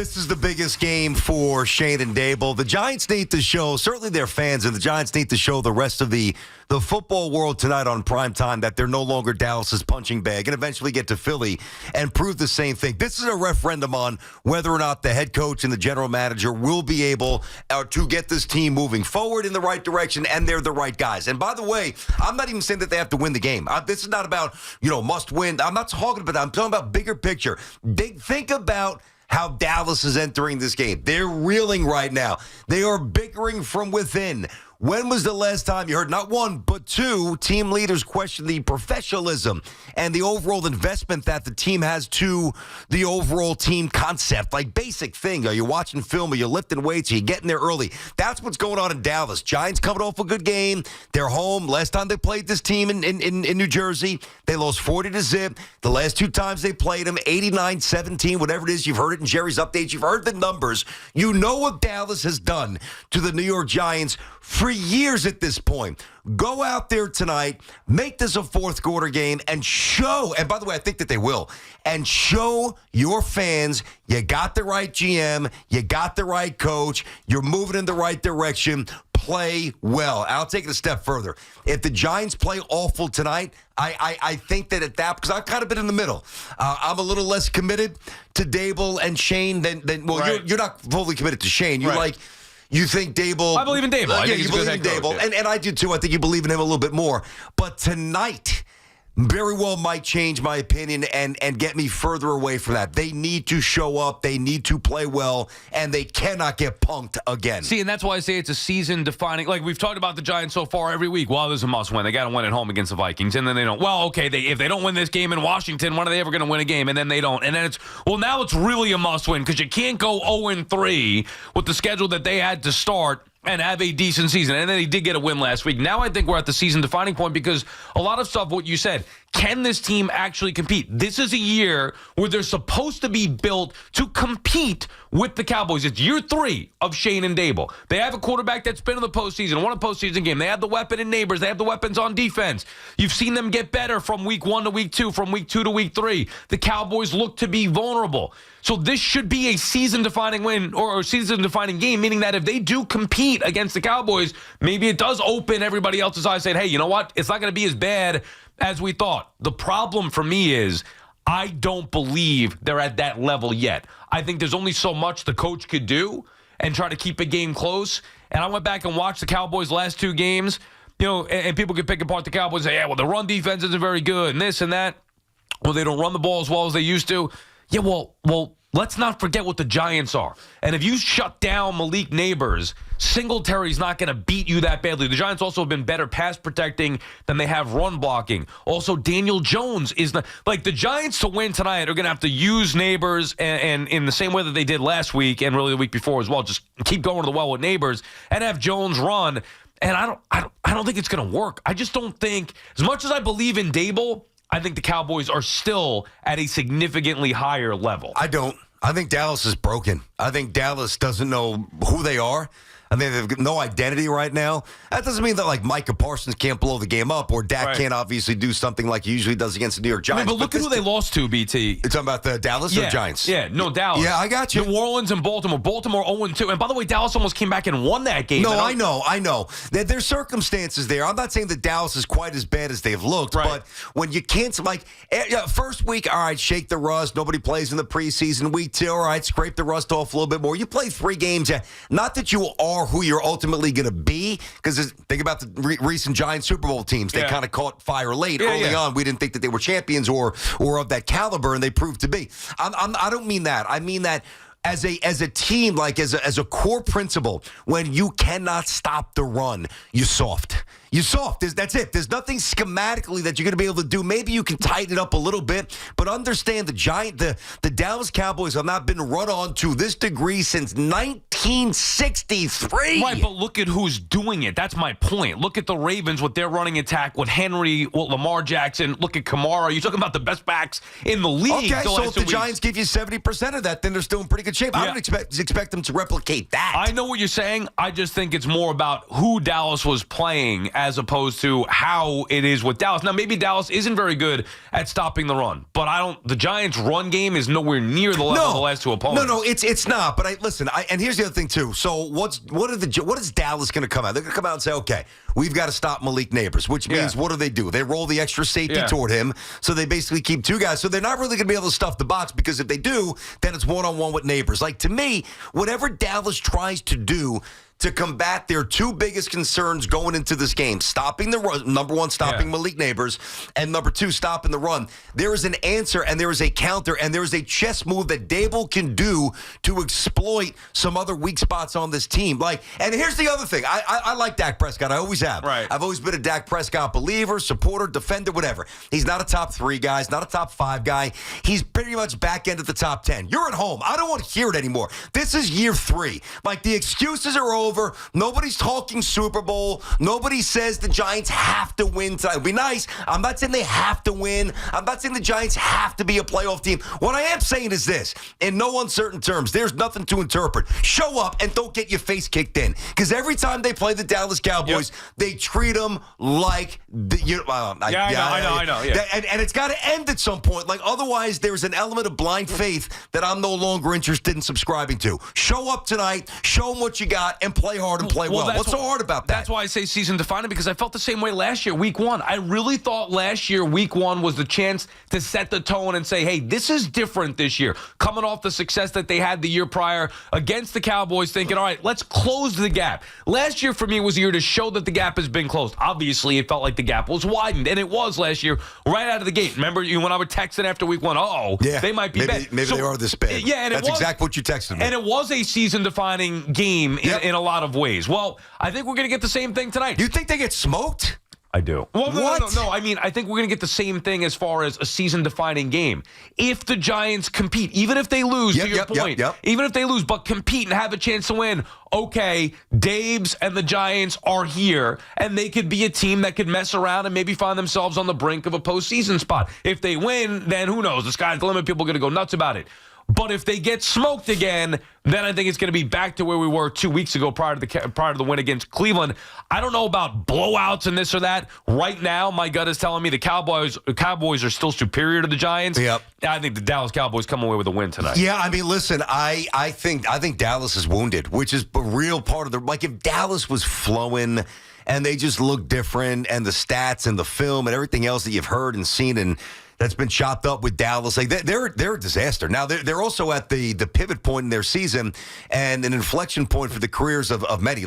This is the biggest game for Shane and Dable. The Giants need to show, certainly their fans, and the Giants need to show the rest of the football world tonight on primetime that they're no longer Dallas's punching bag and eventually get to Philly and prove the same thing. This is a referendum on whether or not the head coach and the general manager will be able to get this team moving forward in the right direction, and they're the right guys. And by the way, I'm not even saying that they have to win the game. This is not about, must win. I'm not talking about that. I'm talking about bigger picture. Think about how Dallas is entering this game. They're reeling right now. They are bickering from within. When was the last time you heard not one, but two team leaders question the professionalism and the overall investment that the team has to the overall team concept? Like basic thing. Are you watching film? Are you lifting weights? Are you getting there early? That's what's going on in Dallas. Giants coming off a good game. They're home. Last time they played this team in New Jersey, they lost 40-0. The last two times they played them, 89-17, whatever it is. You've heard it in Jerry's updates. You've heard the numbers. You know what Dallas has done to the New York Giants for years at this point. Go out there tonight, make this a fourth quarter game, and show, and by the way, I think that they will, and show your fans you got the right GM, you got the right coach, you're moving in the right direction, play well. I'll take it a step further. If the Giants play awful tonight, I think that at that, because I've kind of been in the middle. I'm a little less committed to Dable and Shane than right. You're not fully committed to Shane. You're right. You think Dable... I believe in Dable. I think you believe in Dable. Yeah. And I do, too. I think you believe in him a little bit more. But tonight very well might change my opinion and get me further away from that. They need to show up. They need to play well. And they cannot get punked again. See, and that's why I say it's a season-defining... Like, we've talked about the Giants so far every week. Well, there's a must-win. They got to win at home against the Vikings. And then they don't. Well, okay, if they don't win this game in Washington, when are they ever going to win a game? And then they don't. And then it's... Well, now it's really a must-win because you can't go 0-3 with the schedule that they had to start and have a decent season. And then he did get a win last week. Now I think we're at the season-defining point because a lot of stuff, what you said, can this team actually compete? This is a year where they're supposed to be built to compete with the Cowboys. It's year 3 of Shane and Dable. They have a quarterback that's been in the postseason, won a postseason game. They have the weapon in Neighbors. They have the weapons on defense. You've seen them get better from week 1 to week 2, from week 2 to week 3. The Cowboys look to be vulnerable. So this should be a season-defining win or a season-defining game, meaning that if they do compete against the Cowboys, maybe it does open everybody else's eyes saying, hey, you know what? It's not going to be as bad as we thought. The problem for me is I don't believe they're at that level yet. I think there's only so much the coach could do and try to keep a game close. And I went back and watched the Cowboys' last 2 games, and people could pick apart the Cowboys and say, yeah, well, the run defense isn't very good and this and that. Well, they don't run the ball as well as they used to. Yeah, well, let's not forget what the Giants are. And if you shut down Malik Neighbors, Singletary's not going to beat you that badly. The Giants also have been better pass protecting than they have run blocking. Also, Daniel Jones is not... Like, the Giants to win tonight are going to have to use Neighbors and in the same way that they did last week and really the week before as well. Just keep going to the well with Neighbors and have Jones run. And I don't think it's going to work. I just don't think... As much as I believe in Dable, I think the Cowboys are still at a significantly higher level. I don't. I think Dallas is broken. I think Dallas doesn't know who they are. I think they've got no identity right now. That doesn't mean that, like, Micah Parsons can't blow the game up or Dak can't obviously do something like he usually does against the New York Giants. But look at who they lost to, BT. You're talking about the Dallas or Giants? Yeah, no, Dallas. Yeah, I got you. New Orleans and Baltimore. Baltimore 0-2. And by the way, Dallas almost came back and won that game. No, I know. There's circumstances there. I'm not saying that Dallas is quite as bad as they've looked, but when you can't, like, first week, all right, shake the rust. Nobody plays in the preseason. Week 2, all right, scrape the rust off a little bit more. You play 3 games. Not that you are who you're ultimately going to be, because think about the recent Giants Super Bowl teams. They kind of caught fire late early on. We didn't think that they were champions or of that caliber, and they proved to be. I don't mean that. I mean that as a team, like as a core principle, when you cannot stop the run, you soft. That's it. There's nothing schematically that you're going to be able to do. Maybe you can tighten it up a little bit, but understand the Dallas Cowboys have not been run on to this degree since 19 1963. Right, but look at who's doing it. That's my point. Look at the Ravens with their running attack, with Henry, with Lamar Jackson. Look at Kamara. You're talking about the best backs in the league. Okay, so if the Giants give you 70% of that, then they're still in pretty good shape. I don't expect them to replicate that. I know what you're saying. I just think it's more about who Dallas was playing as opposed to how it is with Dallas. Now, maybe Dallas isn't very good at stopping the run, but the Giants' run game is nowhere near the level of the last two opponents. No, it's not. But and here's the other thing too. So what is Dallas going to come out? They're going to come out and say, okay, we've got to stop Malik Neighbors, which means what do? They roll the extra safety toward him, so they basically keep two guys. So they're not really going to be able to stuff the box, because if they do, then it's one-on-one with Neighbors. Like, to me, whatever Dallas tries to do to combat their two biggest concerns going into this game, stopping the run, number one, stopping Malik Neighbors, and number two, stopping the run. There is an answer, and there is a counter, and there is a chess move that Dable can do to exploit some other weak spots on this team. And here's the other thing. I like Dak Prescott. I always have. Right. I've always been a Dak Prescott believer, supporter, defender, whatever. He's not a top 3 guy. He's not a top 5 guy. He's pretty much back end of the top 10. You're at home. I don't want to hear it anymore. This is year 3. The excuses are over. Nobody's talking Super Bowl. Nobody says the Giants have to win tonight. It'd be nice. I'm not saying they have to win. I'm not saying the Giants have to be a playoff team. What I am saying is this, in no uncertain terms, there's nothing to interpret. Show up and don't get your face kicked in. Because every time they play the Dallas Cowboys, they treat them like I know. Yeah. And it's got to end at some point. Otherwise, there's an element of blind faith that I'm no longer interested in subscribing to. Show up tonight, show them what you got, and play hard and play well. What's so hard about that? That's why I say season defining, because I felt the same way last year, week 1. I really thought last year, week 1, was the chance to set the tone and say, hey, this is different this year. Coming off the success that they had the year prior against the Cowboys, thinking, all right, let's close the gap. Last year for me was a year to show that the gap has been closed. Obviously, it felt like the gap was widened, and it was last year right out of the gate. Remember when I would texting after week 1, they might be bad. Maybe they are this bad. Yeah, and that's exactly what you texted me. And it was a season-defining game in a lot of ways. Well, I think we're going to get the same thing tonight. You think they get smoked? I do. Well, no. I mean, I think we're going to get the same thing as far as a season-defining game. If the Giants compete, even if they lose, to your point, even if they lose, but compete and have a chance to win, okay, Daves and the Giants are here, and they could be a team that could mess around and maybe find themselves on the brink of a postseason spot. If they win, then who knows? The sky's the limit. People are going to go nuts about it. But if they get smoked again, then I think it's going to be back to where we were 2 weeks ago prior to the win against Cleveland. I don't know about blowouts and this or that. Right now, my gut is telling me the Cowboys are still superior to the Giants. Yep. I think the Dallas Cowboys come away with a win tonight. Yeah, I mean, listen, I think Dallas is wounded, which is a real part of if Dallas was flowing and they just look different, and the stats and the film and everything else that you've heard and seen and that's been chopped up with Dallas. They're a disaster. Now, they're also at the pivot point in their season and an inflection point for the careers of many.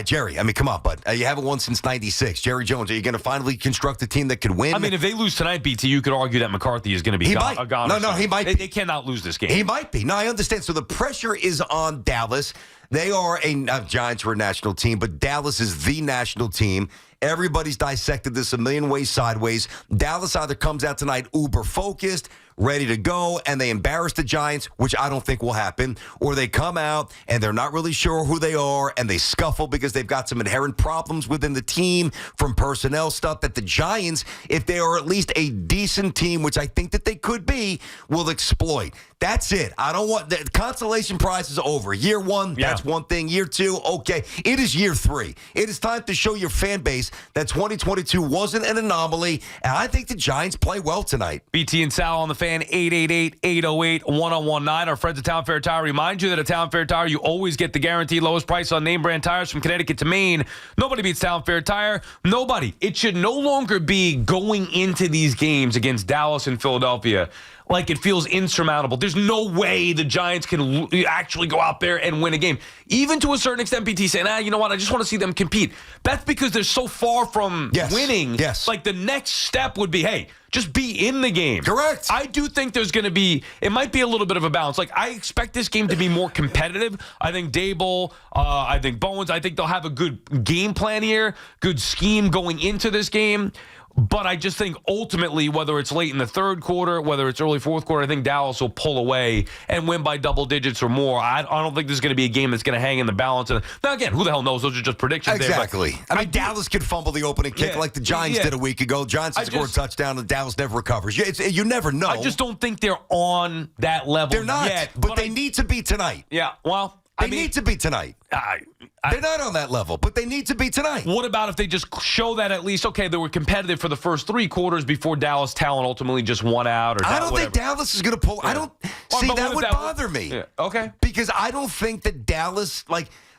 Jerry, I mean, come on, bud. You haven't won since 96. Jerry Jones, are you going to finally construct a team that could win? I mean, if they lose tonight, BT, you could argue that McCarthy is going to be a goner. No, he might be. They cannot lose this game. He might be. No, I understand. So the pressure is on Dallas. They are Giants were a national team, but Dallas is the national team. Everybody's dissected this a million ways sideways. Dallas either comes out tonight uber focused, ready to go, and they embarrass the Giants, which I don't think will happen, or they come out and they're not really sure who they are and they scuffle because they've got some inherent problems within the team from personnel stuff that the Giants, if they are at least a decent team, which I think that they could be, will exploit. That's it. I don't want the consolation prize is over. Year 1, that's one thing. Year 2, okay. It is year 3. It is time to show your fan base that 2022 wasn't an anomaly, and I think the Giants play well tonight. BT and Sal on the fan, 888-808-1019. Our friends at Town Fair Tire remind you that at Town Fair Tire, you always get the guaranteed lowest price on name brand tires from Connecticut to Maine. Nobody beats Town Fair Tire. Nobody. It should no longer be going into these games against Dallas and Philadelphia like it feels insurmountable. There's no way the Giants can actually go out there and win a game. Even to a certain extent, BT saying, you know what, I just want to see them compete. That's because they're so far from winning. Yes. Like the next step would be, hey, just be in the game. Correct. I do think there's going to be, it might be a little bit of a balance. Like, I expect this game to be more competitive. I think Dable, I think Bowens, I think they'll have a good game plan here, good scheme going into this game. But I just think ultimately, whether it's late in the third quarter, whether it's early fourth quarter, I think Dallas will pull away and win by double digits or more. I don't think this is going to be a game that's going to hang in the balance. Now, again, who the hell knows? Those are just predictions. Exactly. There, I mean, Dallas could fumble the opening kick like the Giants did a week ago. Johnson scored a touchdown, and Dallas never recovers. You never know. I just don't think they're on that level They're not, yet. but they need to be tonight. Yeah, well, They need to be tonight. They're not on that level, but they need to be tonight. What about if they just show that at least, okay, they were competitive for the first 3 quarters before Dallas Talon ultimately just won out? Or I don't think Dallas is going to pull. I don't see that would bother me. Yeah. Okay. Because I don't think that Dallas,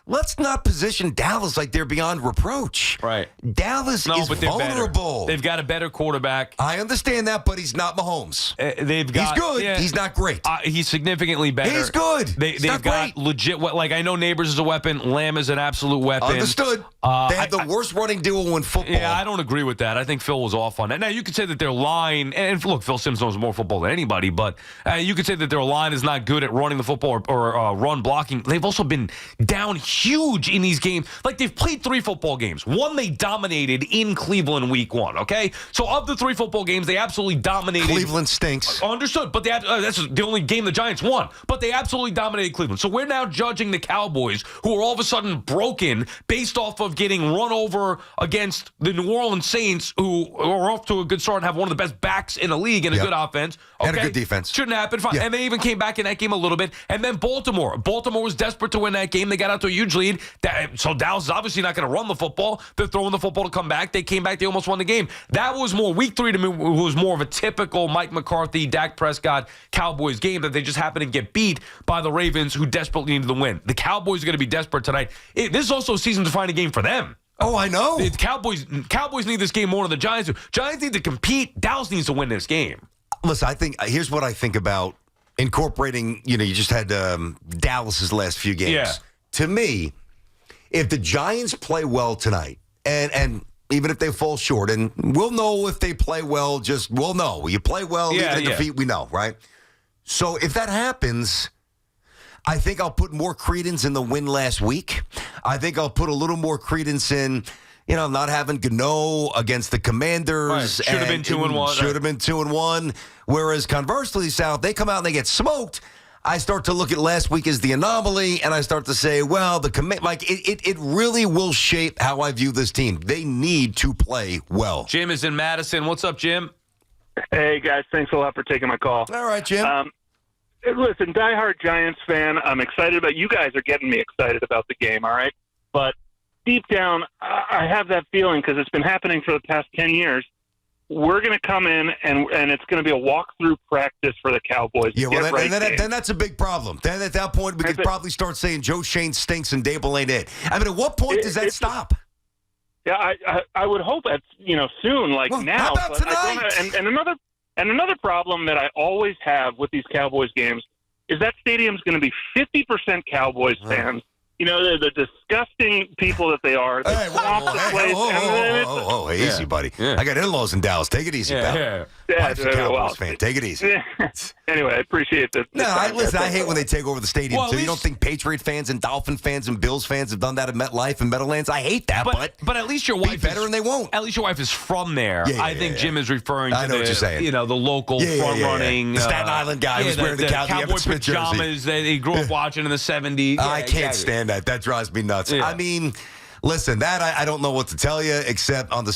let's not position Dallas like they're beyond reproach. Right. Dallas is vulnerable. They've got a better quarterback. I understand that, but he's not Mahomes. He's good. Yeah. He's not great. He's significantly better. He's good. They've not got great. legit. I know Neighbors is a weapon. Lamb is an absolute weapon. Understood. They have the worst running duo in football. Yeah, I don't agree with that. I think Phil was off on that. Now, you could say that their line, and look, Phil Simms knows more football than anybody, but you could say that their line is not good at running the football or run blocking. They've also been down huge in these games. Like, they've played 3 football games. One they dominated in Cleveland week 1, okay? So of the 3 football games, they absolutely dominated. Cleveland stinks. Understood, but that's the only game the Giants won. But they absolutely dominated Cleveland. So we're now judging the Cowboys, who are all of a sudden broken based off of getting run over against the New Orleans Saints, who are off to a good start and have one of the best backs in the league and a good offense. Okay? And a good defense. Shouldn't happen. Fine. Yeah. And they even came back in that game a little bit. And then Baltimore. Baltimore was desperate to win that game. They got out to a huge lead. So Dallas is obviously not going to run the football. They're throwing the football to come back. They came back. They almost won the game. That was more week 3 to me, was more of a typical Mike McCarthy, Dak Prescott, Cowboys game that they just happened to get beat by the Ravens, who desperately needed the win. The Cowboys are going to be desperate tonight. This is also a season-defining game for them. Oh, I know. The Cowboys need this game more than the Giants do. Giants need to compete. Dallas needs to win this game. Listen, here's what I think about incorporating, you just had Dallas's last few games. Yeah. To me, if the Giants play well tonight, and even if they fall short, and we'll know if they play well, we'll know. You play well, even in defeat, we know, right? So if that happens, I think I'll put more credence in the win last week. I think I'll put a little more credence in, not having Gano against the Commanders. Right. Should have been 2-1. Should have been 2-1. Whereas conversely, South, they come out and they get smoked. I start to look at last week as the anomaly, and I start to say, well, it really will shape how I view this team. They need to play well. Jim is in Madison. What's up, Jim? Hey, guys. Thanks a lot for taking my call. All right, Jim. Listen, diehard Giants fan, I'm excited about you guys are getting me excited about the game, all right? But deep down, I have that feeling because it's been happening for the past 10 years. We're going to come in, and it's going to be a walkthrough practice for the Cowboys. Yeah, well, then that's a big problem. Then at that point, we could probably start saying Joe Shane stinks and Dable ain't it. I mean, at what point does that stop? Yeah, I would hope that's soon, now. How about tonight? And another problem that I always have with these Cowboys games is that stadium's going to be 50% Cowboys fans. The disgusting people that they are. They Hey, easy, buddy. Yeah. I got in-laws in Dallas. Take it easy, pal. Wife's a Cowboys fan. Take it easy. Anyway, I appreciate that. No, I hate when they take over the stadium, too. You don't think Patriot fans and Dolphin fans and Bills fans have done that at MetLife and Meadowlands? I hate that, but at least your wife better and they won't. At least your wife is from there. I think Jim is referring to what you're saying. The local front-running. The Staten Island guy who's wearing the Cowboy pajamas that he grew up watching in the 70s. I can't stand that. That drives me nuts. Yeah. I mean, listen, I don't know what to tell you, except on the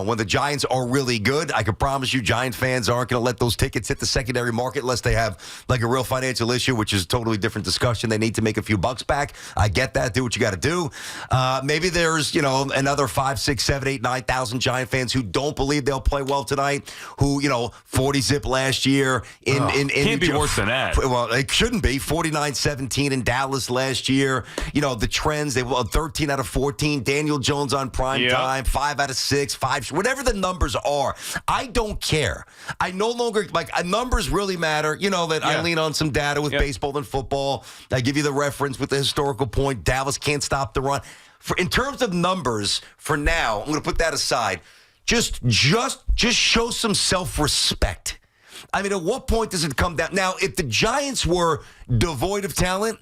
when the Giants are really good, I can promise you Giant fans aren't going to let those tickets hit the secondary market unless they have a real financial issue, which is a totally different discussion. They need to make a few bucks back. I get that. Do what you got to do. Maybe there's, another 5, 6, 7, 8, 9,000 Giant fans who don't believe they'll play well tonight, who, 40-zip last year. Can't be worse than that. Well, it shouldn't be. 49-17 in Dallas last year. The trends, they won 13 out of 14. Daniel Jones on prime time, 5 out of 6, 5, whatever the numbers are. I don't care. I no longer, numbers really matter. I lean on some data with baseball and football. I give you the reference with the historical point. Dallas can't stop the run. In terms of numbers, for now, I'm going to put that aside. Just show some self-respect. I mean, at what point does it come down? Now, if the Giants were devoid of talent,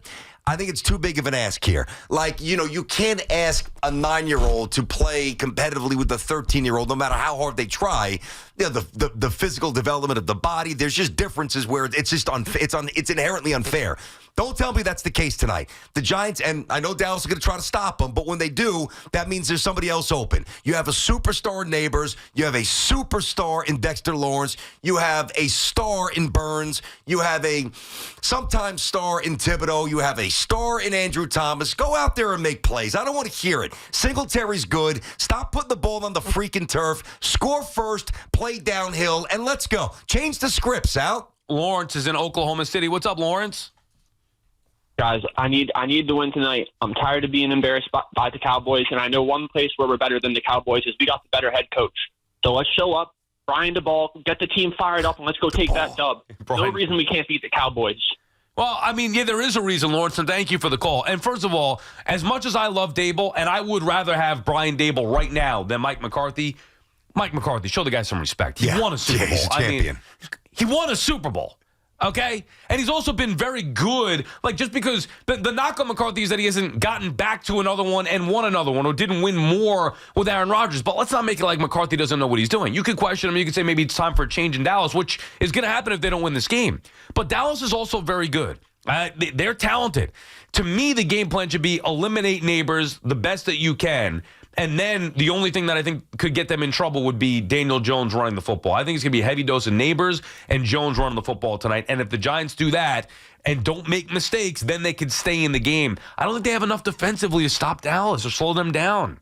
I think it's too big of an ask here. Like, you can't ask a 9-year-old to play competitively with a 13-year-old, no matter how hard they try. The physical development of the body, there's just differences where it's just it's inherently unfair. Don't tell me that's the case tonight. The Giants, and I know Dallas is going to try to stop them, but when they do, that means there's somebody else open. You have a superstar in Neighbors. You have a superstar in Dexter Lawrence. You have a star in Burns. You have a sometimes star in Thibodeau. You have a star in Andrew Thomas. Go out there and make plays. I don't want to hear it. Singletary's good. Stop putting the ball on the freaking turf. Score first, play downhill, and let's go. Change the script, Sal. Lawrence is in Oklahoma City. What's up, Lawrence? Guys, I need to win tonight. I'm tired of being embarrassed by the Cowboys, and I know one place where we're better than the Cowboys is we got the better head coach. So let's show up, grind the ball, get the team fired up, and let's go take that dub. No reason we can't beat the Cowboys. Well, I mean, yeah, there is a reason, Lawrence, and thank you for the call. And first of all, as much as I love Dable, and I would rather have Brian Dable right now than Mike McCarthy, show the guy some respect. He won a Super Bowl. He's a champion. He won a Super Bowl. Okay? And he's also been very good. Like, just because the knock on McCarthy is that he hasn't gotten back to another one and won another one or didn't win more with Aaron Rodgers. But let's not make it like McCarthy doesn't know what he's doing. You could question him. You could say maybe it's time for a change in Dallas, which is going to happen if they don't win this game. But Dallas is also very good. They're talented. To me, the game plan should be eliminate Neighbors the best that you can. And then the only thing that I think could get them in trouble would be Daniel Jones running the football. I think it's going to be a heavy dose of Neighbors and Jones running the football tonight. And if the Giants do that and don't make mistakes, then they could stay in the game. I don't think they have enough defensively to stop Dallas or slow them down.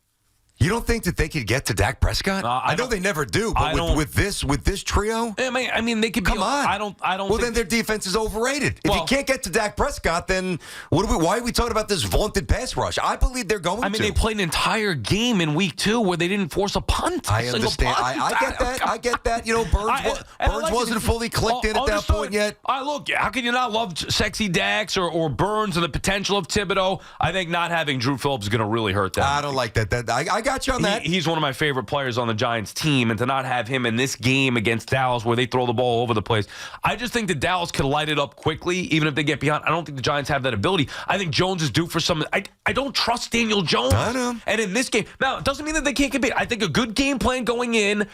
You don't think that they could get to Dak Prescott? I know they never do, but with this trio? I mean, they could be. Come on. I don't Well, then their defense is overrated. If you can't get to Dak Prescott, then why are we talking about this vaunted pass rush? I believe they're going to. I mean, they played an entire game in week 2 where they didn't force a punt. I understand. I get that. Burns wasn't fully clicked in at that point yet. Look, how can you not love sexy Dax or Burns and the potential of Thibodeau? I think not having Drew Phillips is going to really hurt them. I don't like that. I got you on that. He's one of my favorite players on the Giants team, and to not have him in this game against Dallas where they throw the ball all over the place, I just think that Dallas could light it up quickly, even if they get behind. I don't think the Giants have that ability. I think Jones is due for some. I don't trust Daniel Jones. I know. And in this game, now, it doesn't mean that they can't compete. I think a good game plan going in,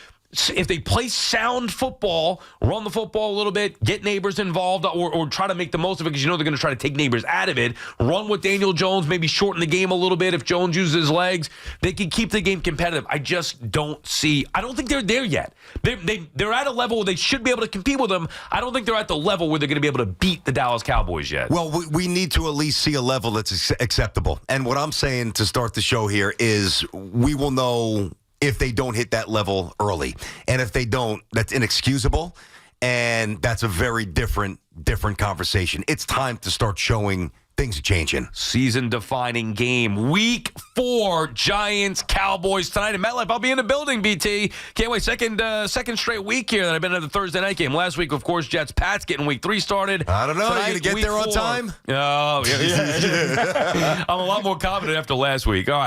if they play sound football, run the football a little bit, get Neighbors involved, or try to make the most of it because they're going to try to take Neighbors out of it, run with Daniel Jones, maybe shorten the game a little bit if Jones uses his legs, they can keep the game competitive. I just don't think they're there yet. They're at a level where they should be able to compete with them. I don't think they're at the level where they're going to be able to beat the Dallas Cowboys yet. Well, we need to at least see a level that's acceptable. And what I'm saying to start the show here is we will know if they don't hit that level early. And if they don't, that's inexcusable. And that's a very different conversation. It's time to start showing things are changing. Season-defining game. Week 4, Giants-Cowboys tonight in MetLife. I'll be in the building, BT. Can't wait. Second straight week here that I've been at the Thursday night game. Last week, of course, Jets-Pats getting week 3 started. I don't know. Tonight, are you going to get there on 4. time? Oh, yeah. I'm a lot more confident after last week. All right.